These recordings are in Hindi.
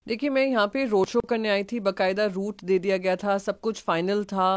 देखिए, मैं यहाँ पे रोड शो करने आई थी, बकायदा रूट दे दिया गया था, सब कुछ फाइनल था।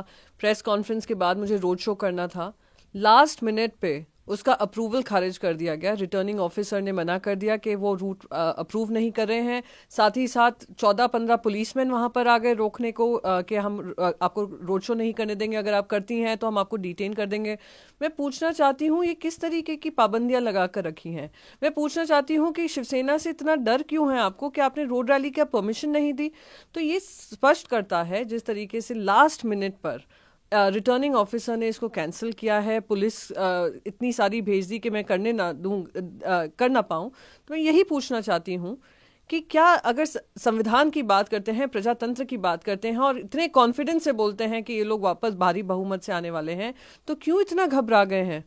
प्रेस कॉन्फ्रेंस के बाद मुझे रोड शो करना था। लास्ट मिनट पे उसका अप्रूवल खारिज कर दिया गया। रिटर्निंग ऑफिसर ने मना कर दिया कि वो रूट अप्रूव नहीं कर रहे हैं। साथ ही साथ 14-15 पुलिसमैन वहां पर आ गए रोकने को कि हम आपको रोड शो नहीं करने देंगे, अगर आप करती हैं तो हम आपको डिटेन कर देंगे। मैं पूछना चाहती हूँ, ये किस तरीके की पाबंदियां लगा कर रखी हैं? मैं पूछना चाहती हूँ कि शिवसेना से इतना डर क्यों है आपको कि आपने रोड रैली का परमिशन नहीं दी? तो ये स्पष्ट करता है जिस तरीके से लास्ट मिनट पर रिटर्निंग ऑफिसर ने इसको कैंसिल किया है। पुलिस इतनी सारी भेज दी कि मैं करने ना दूं, कर ना पाऊं। तो मैं यही पूछना चाहती हूं कि क्या अगर संविधान की बात करते हैं, प्रजातंत्र की बात करते हैं और इतने कॉन्फिडेंस से बोलते हैं कि ये लोग वापस भारी बहुमत से आने वाले हैं, तो क्यों इतना घबरा गए हैं?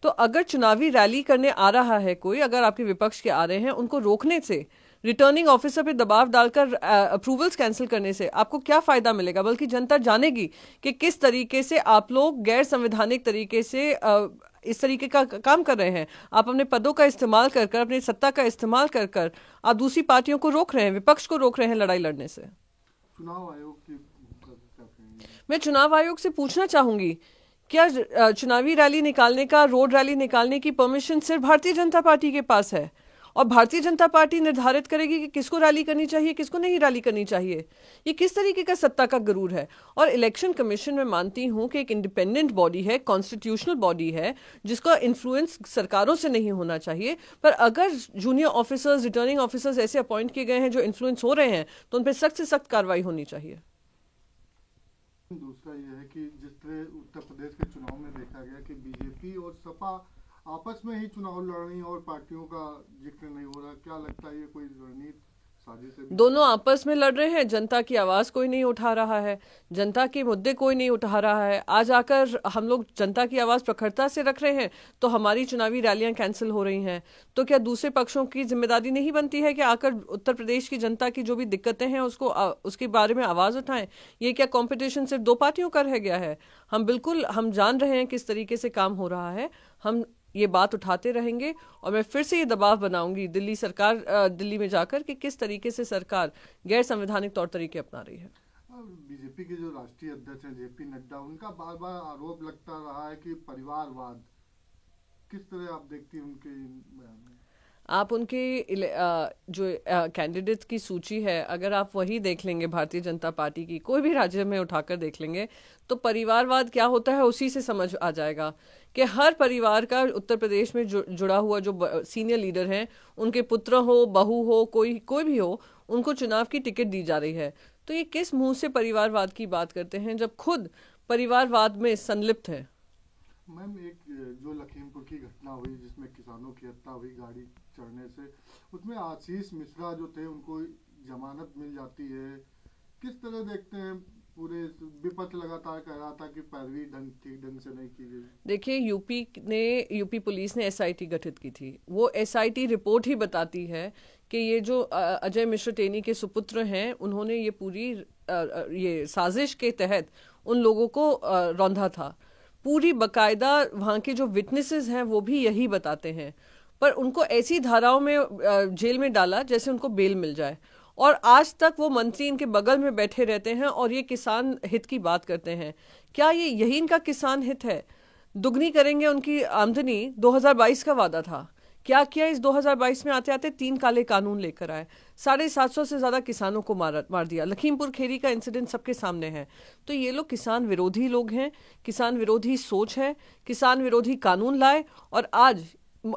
तो अगर चुनावी रैली करने आ रहा है कोई, अगर आपके विपक्ष के आ रहे हैं, उनको रोकने से, रिटर्निंग ऑफिसर पे दबाव डालकर अप्रूवल्स कैंसिल करने से आपको क्या फायदा मिलेगा? बल्कि जनता जानेगी कि किस तरीके से आप लोग गैर संवैधानिक तरीके से इस तरीके का काम कर रहे हैं। आप अपने पदों का इस्तेमाल कर कर, अपनी सत्ता का इस्तेमाल कर कर आप दूसरी पार्टियों को रोक रहे हैं, विपक्ष को रोक रहे हैं लड़ाई लड़ने से। चुनाव आयोग की क्या कहेंगे? मैं चुनाव आयोग से पूछना चाहूंगी, क्या चुनावी रैली निकालने का, रोड रैली निकालने की परमिशन सिर्फ भारतीय जनता पार्टी के पास है? और भारतीय जनता पार्टी निर्धारित करेगी कि किसको रैली करनी चाहिए, किसको नहीं रैली करनी चाहिए? ये किस तरीके का सत्ता का गरूर है? और इलेक्शन कमीशन में मानती हूं कि एक इंडिपेंडेंट बॉडी है, कॉन्स्टिट्यूशनल बॉडी है, जिसका इन्फ्लुएंस सरकारों से नहीं होना चाहिए। पर अगर जूनियर ऑफिसर्स, रिटर्निंग ऑफिसर्स ऐसे अपॉइंट किए गए हैं जो इन्फ्लुएंस हो रहे हैं, तो उन पर सख्त से सख्त कार्रवाई होनी चाहिए। दूसरा यह है कि जिस तरह उत्तर प्रदेश के चुनाव में देखा गया कि बीजेपी और सपा आपस में ही चुनाव लड़ रही और पार्टियों का जिक्र नहीं हो रहा, क्या लगता है ये कोई रणनीति साजिश है? दोनों आपस में लड़ रहे हैं, जनता की आवाज कोई नहीं उठा रहा है, जनता के मुद्दे कोई नहीं उठा रहा है। आज आकर हम लोग जनता की आवाज प्रखरता से रख रहे हैं तो हमारी चुनावी रैलियां कैंसिल हो रही हैं। तो क्या दूसरे पक्षों की जिम्मेदारी नहीं बनती है कि आकर उत्तर प्रदेश की जनता की जो भी दिक्कतें हैं उसको उसके बारे में आवाज उठाएं? ये क्या कंपटीशन सिर्फ दो पार्टियों का रह गया है? हम जान रहे हैं किस तरीके से काम हो रहा है। हम ये बात उठाते रहेंगे और मैं फिर से ये दबाव बनाऊंगी दिल्ली सरकार, दिल्ली में जाकर, कि किस तरीके से सरकार गैर संवैधानिक तौर तरीके अपना रही है। बीजेपी के जो राष्ट्रीय अध्यक्ष हैं जेपी नड्डा, उनका बार बार आरोप लगता रहा है कि परिवारवाद, किस तरह आप देखती हैं उनके बयान में? आप उनके जो कैंडिडेट की सूची है, अगर आप वही देख लेंगे, भारतीय जनता पार्टी की कोई भी राज्य में उठाकर देख लेंगे, तो परिवारवाद क्या होता है उसी से समझ आ जाएगा कि हर परिवार का उत्तर प्रदेश में जुड़ा हुआ जो सीनियर लीडर हैं, उनके पुत्र हो, बहू हो, कोई भी हो, उनको चुनाव की टिकट दी जा रही है। तो ये किस मुंह से परिवारवाद की बात करते हैं जब खुद परिवारवाद में संलिप्त है? मैम, एक जो लखीमपुर की घटना हुई जिसमें किसानों की हत्या हुई गाड़ी चढ़ने से, उसमें आशीष मिश्रा जो थे उनको जमानत मिल जाती है, किस तरह देखते हैं? पूरे विपक्ष लगातार कह रहा था कि पैरवी ठीक ढंग से नहीं की गई। देखिए, यूपी पुलिस ने एसआईटी गठित की थी। वो एसआईटी रिपोर्ट ही बताती है कि ये जो अजय मिश्र टेनी के सुपुत्र हैं, उन्होंने ये पूरी ये साजिश के तहत उन लोगों को रौंदा था। पूरी बकायदा वहाँ के जो विटनेसेस हैं वो भी यही बताते हैं। पर उनको ऐसी धाराओं में जेल में डाला जैसे उनको बेल मिल जाए, और आज तक वो मंत्री इनके बगल में बैठे रहते हैं और ये किसान हित की बात करते हैं। क्या ये यही इनका किसान हित है? दुगनी करेंगे उनकी आमदनी, 2022 का वादा था। क्या किया? इस 2022 में आते आते 3 काले कानून लेकर आए, 750 से ज्यादा किसानों को मार दिया। लखीमपुर खीरी का इंसिडेंट सबके सामने है। तो ये लोग किसान विरोधी लोग हैं, किसान विरोधी सोच है, किसान विरोधी कानून लाए, और आज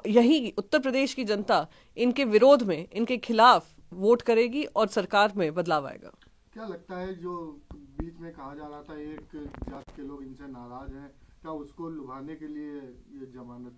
यही उत्तर प्रदेश की जनता इनके विरोध में, इनके खिलाफ वोट करेगी और सरकार में बदलाव आएगा। क्या लगता है जो बीच में कहा जा रहा था एक जात के लोग इनसे नाराज हैं, क्या उसको लुभाने के लिए ये जमानत?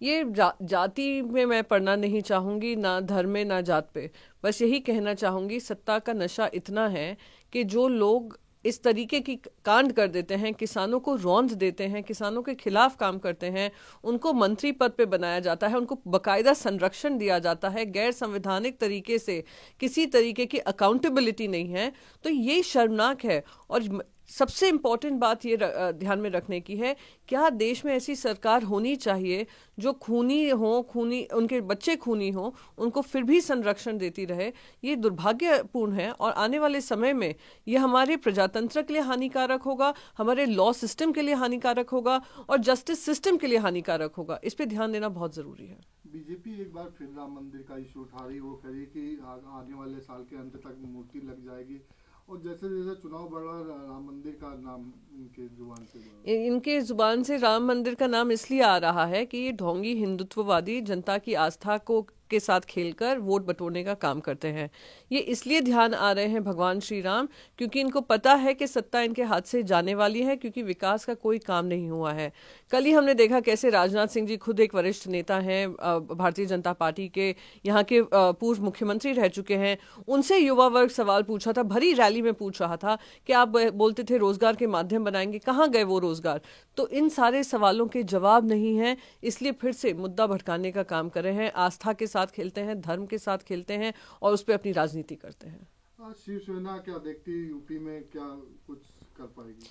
ये जाति में मैं पढ़ना नहीं चाहूंगी, ना धर्म में, ना जात पे। बस यही कहना चाहूंगी, सत्ता का नशा इतना है कि जो लोग इस तरीके की कांड कर देते हैं, किसानों को रौंद देते हैं, किसानों के खिलाफ काम करते हैं, उनको मंत्री पद पे बनाया जाता है, उनको बकायदा संरक्षण दिया जाता है, गैर संवैधानिक तरीके से किसी तरीके की अकाउंटेबिलिटी नहीं है, तो ये शर्मनाक है। और सबसे इम्पोर्टेंट बात ये ध्यान में रखने की है, क्या देश में ऐसी सरकार होनी चाहिए जो खूनी उनके बच्चे खूनी हो, उनको फिर भी संरक्षण देती रहे। ये दुर्भाग्यपूर्ण है और आने वाले समय में ये हमारे प्रजातंत्र के लिए हानिकारक होगा, हमारे लॉ सिस्टम के लिए हानिकारक होगा और जस्टिस सिस्टम के लिए हानिकारक होगा। इस पे ध्यान देना बहुत जरूरी है। बीजेपी एक बार फिर राम मंदिर का इशू उठा रही, वो कह रही कि आने वाले साल के अंत तक मूर्ति लग जाएगी और जैसे जैसे चुनाव बढ़ रहा राम मंदिर का नाम इनके जुबान से राम मंदिर का नाम इसलिए आ रहा है कि ये ढोंगी हिंदुत्ववादी जनता की आस्था को के साथ खेलकर वोट बटोरने का काम करते हैं। ये इसलिए ध्यान आ रहे हैं भगवान श्री राम क्योंकि इनको पता है कि सत्ता इनके हाथ से जाने वाली है, क्योंकि विकास का कोई काम नहीं हुआ है। कल ही हमने देखा कैसे राजनाथ सिंह जी खुद एक वरिष्ठ नेता हैं, भारतीय जनता पार्टी के यहाँ के पूर्व मुख्यमंत्री रह चुके हैं। उनसे युवा वर्ग सवाल पूछा था, भरी रैली में पूछ रहा था कि आप बोलते थे रोजगार के माध्यम बनाएंगे, कहाँ गए वो रोजगार? तो इन सारे सवालों के जवाब नहीं है, इसलिए फिर से मुद्दा भटकाने का काम कर रहे हैं, आस्था के साथ खेलते हैं, धर्म के साथ खेलते हैं और उस पर अपनी राजनीति करते हैं। शिवसेना क्या देखती है यूपी में, क्या कुछ कर पाएगी?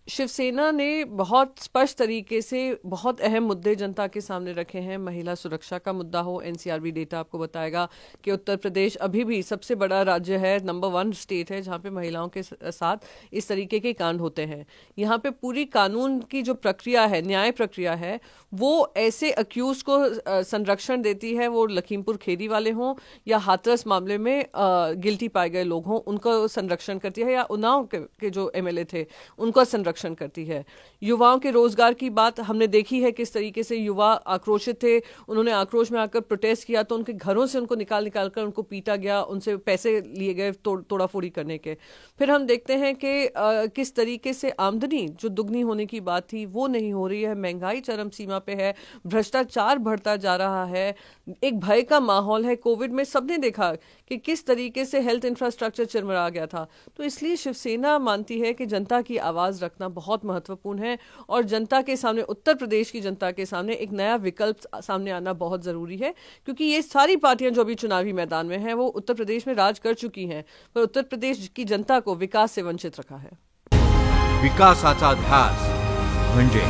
शिवसेना ने बहुत स्पष्ट तरीके से बहुत अहम मुद्दे जनता के सामने रखे हैं। महिला सुरक्षा का मुद्दा हो, एनसीआरबी डेटा आपको बताएगा कि उत्तर प्रदेश अभी भी सबसे बड़ा राज्य है, नंबर 1 स्टेट है जहां पे महिलाओं के साथ इस तरीके के कांड होते हैं। यहाँ पे पूरी कानून की जो प्रक्रिया है, न्याय प्रक्रिया है, वो ऐसे अक्यूज को संरक्षण देती है, वो लखीमपुर खेरी वाले हों या हाथरस मामले में गिल्टी पाए गए लोग हों, उनको संरक्षण करती है, या उन्नाव के जो एमएलए थे उनको संरक्षण करती है। युवाओं के रोजगार की बात हमने देखी है, किस तरीके से युवा आक्रोशित थे, उन्होंने आक्रोश में आकर प्रोटेस्ट किया तो उनके घरों से उनको निकाल कर उनको पीटा गया, उनसे पैसे लिए गए तोड़ाफोड़ी करने के। फिर हम देखते हैं कि किस तरीके से आमदनी जो दुगनी होने की बात थी वो नहीं हो रही है, महंगाई चरम सीमा पे है, भ्रष्टाचार बढ़ता जा रहा है, एक भय का माहौल है। कोविड में सबने देखा कि किस तरीके से हेल्थ इंफ्रास्ट्रक्चर चिरमरा गया था। तो इसलिए शिवसेना मानती है कि जनता की आवाज रखना बहुत महत्वपूर्ण है और जनता के सामने, उत्तर प्रदेश की जनता के सामने एक नया विकल्प सामने आना बहुत जरूरी है, क्योंकि ये सारी पार्टियां जो अभी चुनावी मैदान में हैं वो उत्तर प्रदेश में राज कर चुकी हैं, पर उत्तर प्रदेश की जनता को विकास से वंचित रखा है। विकासाचा ध्यास म्हणजे